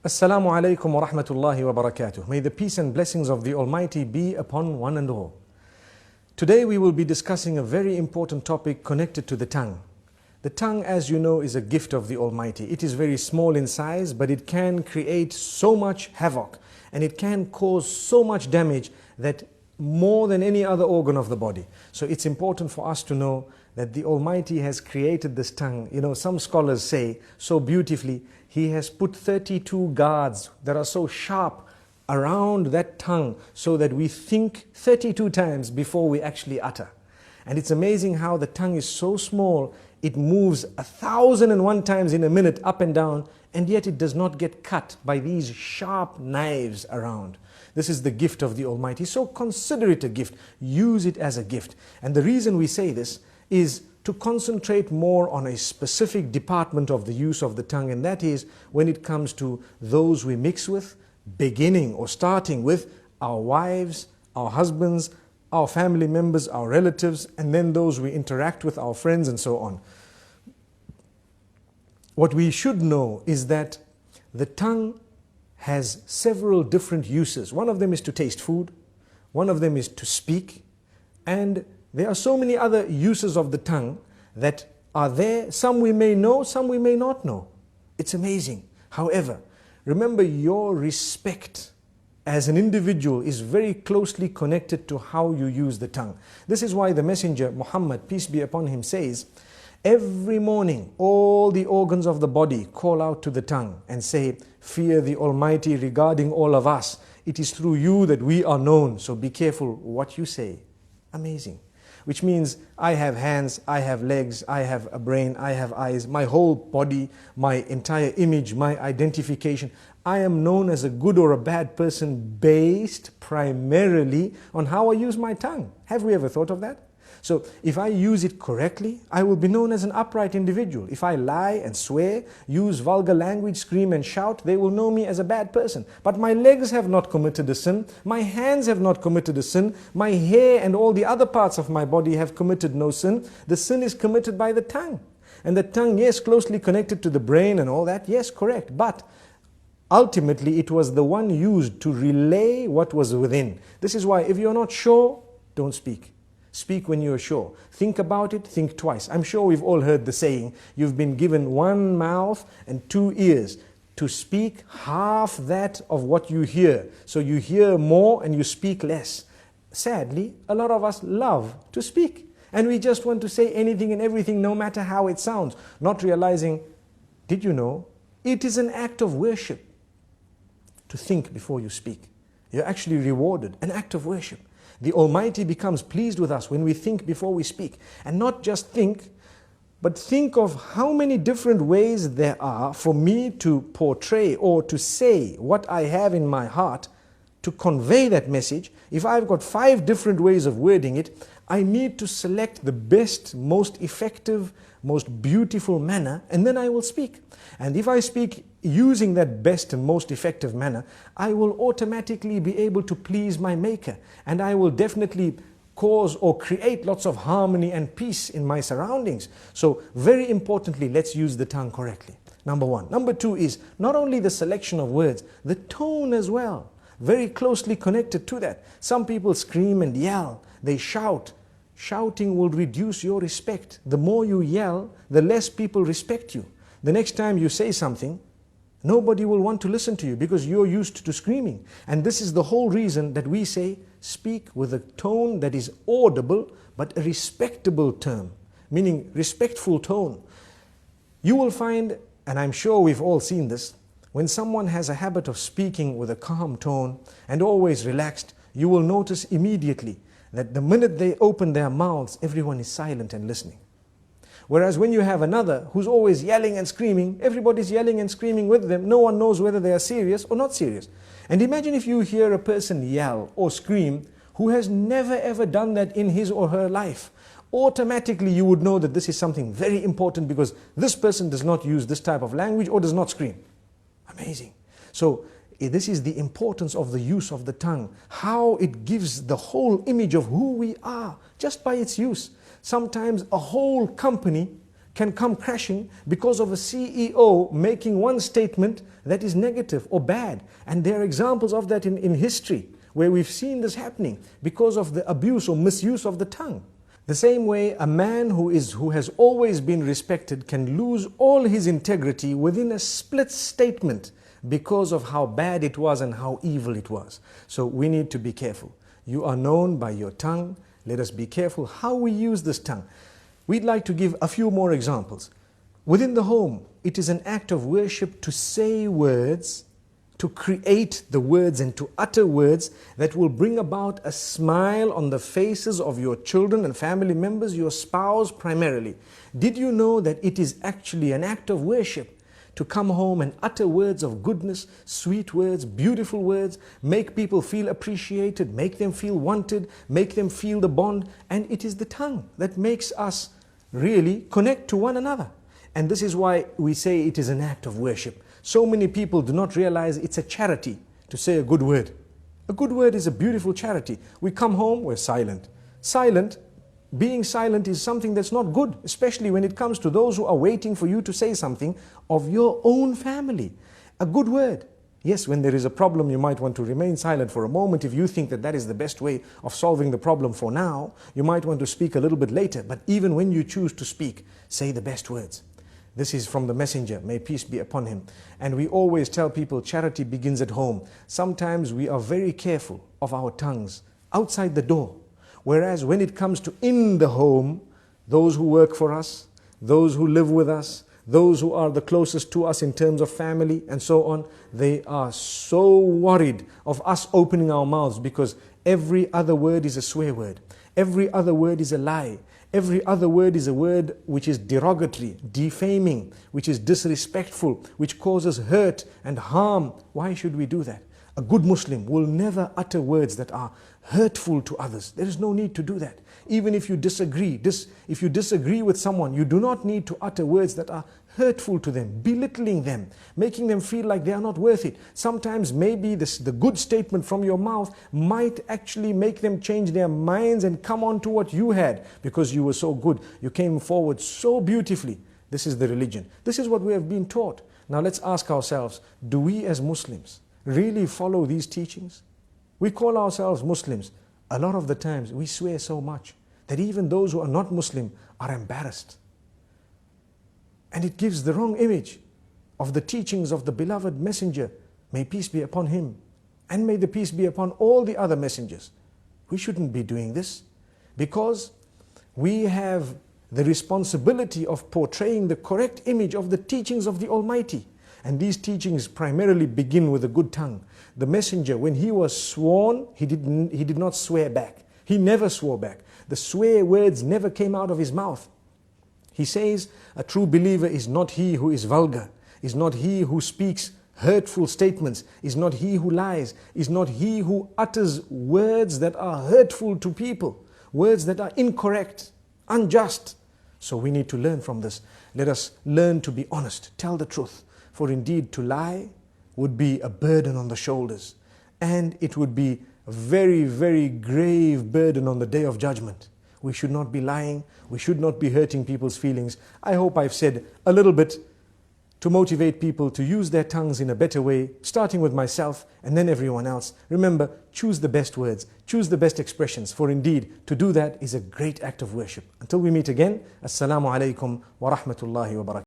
Assalamu alaikum wa rahmatullahi wa barakatuh. May the peace and blessings of the Almighty be upon one and all. Today we will be discussing a very important topic connected to the tongue. The tongue, as you know, is a gift of the Almighty. It is very small in size, but it can create so much havoc and it can cause so much damage that more than any other organ of the body. So it's important for us to know that the Almighty has created this tongue. You know, some scholars say so beautifully, He has put 32 guards that are so sharp around that tongue so that we think 32 times before we actually utter. And it's amazing how the tongue is so small, it moves 1,001 times in a minute up and down, and yet it does not get cut by these sharp knives around. This is the gift of the Almighty. So consider it a gift. Use it as a gift. And the reason we say this is to concentrate more on a specific department of the use of the tongue, and that is when it comes to those we mix with, beginning or starting with our wives, our husbands, our family members, our relatives, and then those we interact with, our friends and so on. What we should know is that the tongue has several different uses. One of them is to taste food, one of them is to speak, and there are so many other uses of the tongue that are there. Some we may know, some we may not know. It's amazing. However, remember, your respect as an individual is very closely connected to how you use the tongue. This is why the Messenger Muhammad, peace be upon him, says, every morning all the organs of the body call out to the tongue and say, fear the Almighty regarding all of us. It is through you that we are known, so be careful what you say. Amazing. Which means I have hands, I have legs, I have a brain, I have eyes, my whole body, my entire image, my identification. I am known as a good or a bad person based primarily on how I use my tongue. Have we ever thought of that? So if I use it correctly, I will be known as an upright individual. If I lie and swear, use vulgar language, scream and shout, they will know me as a bad person. But my legs have not committed a sin, my hands have not committed a sin, my hair and all the other parts of my body have committed no sin. The sin is committed by the tongue. And the tongue, yes, closely connected to the brain and all that, yes, correct. But ultimately it was the one used to relay what was within. This is why if you're not sure, don't speak. Speak when you're sure. Think about it, think twice. I'm sure we've all heard the saying, you've been given one mouth and two ears to speak half that of what you hear. So you hear more and you speak less. Sadly, a lot of us love to speak. And we just want to say anything and everything no matter how it sounds. Not realizing, did you know, it is an act of worship to think before you speak. You're actually rewarded, an act of worship. The Almighty becomes pleased with us when we think before we speak. And not just think, but think of how many different ways there are for me to portray or to say what I have in my heart, to convey that message. If I've got 5 different ways of wording it, I need to select the best, most effective, most beautiful manner, and then I will speak. And if I speak using that best and most effective manner, I will automatically be able to please my Maker, and I will definitely cause or create lots of harmony and peace in my surroundings. So very importantly, let's use the tongue correctly. Number 1. Number 2 is not only the selection of words, the tone as well. Very closely connected to that. Some people scream and yell, they shout. Shouting will reduce your respect. The more you yell, the less people respect you. The next time you say something, nobody will want to listen to you because you're used to screaming. And this is the whole reason that we say, speak with a tone that is audible, but a respectable term, meaning respectful tone. You will find, and I'm sure we've all seen this, when someone has a habit of speaking with a calm tone and always relaxed, you will notice immediately that the minute they open their mouths, everyone is silent and listening. Whereas when you have another who's always yelling and screaming, everybody's yelling and screaming with them. No one knows whether they are serious or not serious. And imagine if you hear a person yell or scream who has never ever done that in his or her life. Automatically you would know that this is something very important because this person does not use this type of language or does not scream. Amazing. So this is the importance of the use of the tongue, how it gives the whole image of who we are just by its use. Sometimes a whole company can come crashing because of a CEO making one statement that is negative or bad. And there are examples of that in history where we've seen this happening because of the abuse or misuse of the tongue. The same way, a man who has always been respected can lose all his integrity within a split statement because of how bad it was and how evil it was. So we need to be careful. You are known by your tongue. Let us be careful how we use this tongue. We'd like to give a few more examples. Within the home, it is an act of worship to say words, to create the words and to utter words that will bring about a smile on the faces of your children and family members, your spouse primarily. Did you know that it is actually an act of worship to come home and utter words of goodness, sweet words, beautiful words, make people feel appreciated, make them feel wanted, make them feel the bond? And it is the tongue that makes us really connect to one another. And this is why we say it is an act of worship. So many people do not realize it's a charity to say a good word. A good word is a beautiful charity. We come home, we're silent. Being silent is something that's not good, especially when it comes to those who are waiting for you to say something of your own family. A good word. Yes, when there is a problem, you might want to remain silent for a moment. If you think that that is the best way of solving the problem for now, you might want to speak a little bit later. But even when you choose to speak, say the best words. This is from the messenger, may peace be upon him. And we always tell people charity begins at home. Sometimes we are very careful of our tongues outside the door. Whereas when it comes to in the home, those who work for us, those who live with us, those who are the closest to us in terms of family and so on, they are so worried of us opening our mouths because every other word is a swear word. Every other word is a lie. Every other word is a word which is derogatory, defaming, which is disrespectful, which causes hurt and harm. Why should we do that? A good Muslim will never utter words that are hurtful to others. There is no need to do that. Even if you disagree, if you disagree with someone, you do not need to utter words that are hurtful to them, belittling them, making them feel like they are not worth it. Sometimes maybe the good statement from your mouth might actually make them change their minds and come on to what you had because you were so good. You came forward so beautifully. This is the religion. This is what we have been taught. Now let's ask ourselves, do we as Muslims really follow these teachings? We call ourselves Muslims. A lot of the times we swear so much that even those who are not Muslim are embarrassed. And it gives the wrong image of the teachings of the beloved messenger. May peace be upon him. And may the peace be upon all the other messengers. We shouldn't be doing this because we have the responsibility of portraying the correct image of the teachings of the Almighty. And these teachings primarily begin with a good tongue. The messenger, when he was sworn, he did not swear back. He never swore back. The swear words never came out of his mouth. He says, a true believer is not he who is vulgar, is not he who speaks hurtful statements, is not he who lies, is not he who utters words that are hurtful to people, words that are incorrect, unjust. So we need to learn from this. Let us learn to be honest, tell the truth. For indeed, to lie would be a burden on the shoulders. And it would be a very, very grave burden on the day of judgment. We should not be lying. We should not be hurting people's feelings. I hope I've said a little bit to motivate people to use their tongues in a better way, starting with myself and then everyone else. Remember, choose the best words, choose the best expressions. For indeed, to do that is a great act of worship. Until we meet again, Assalamu alaikum wa rahmatullahi wa barakatuh.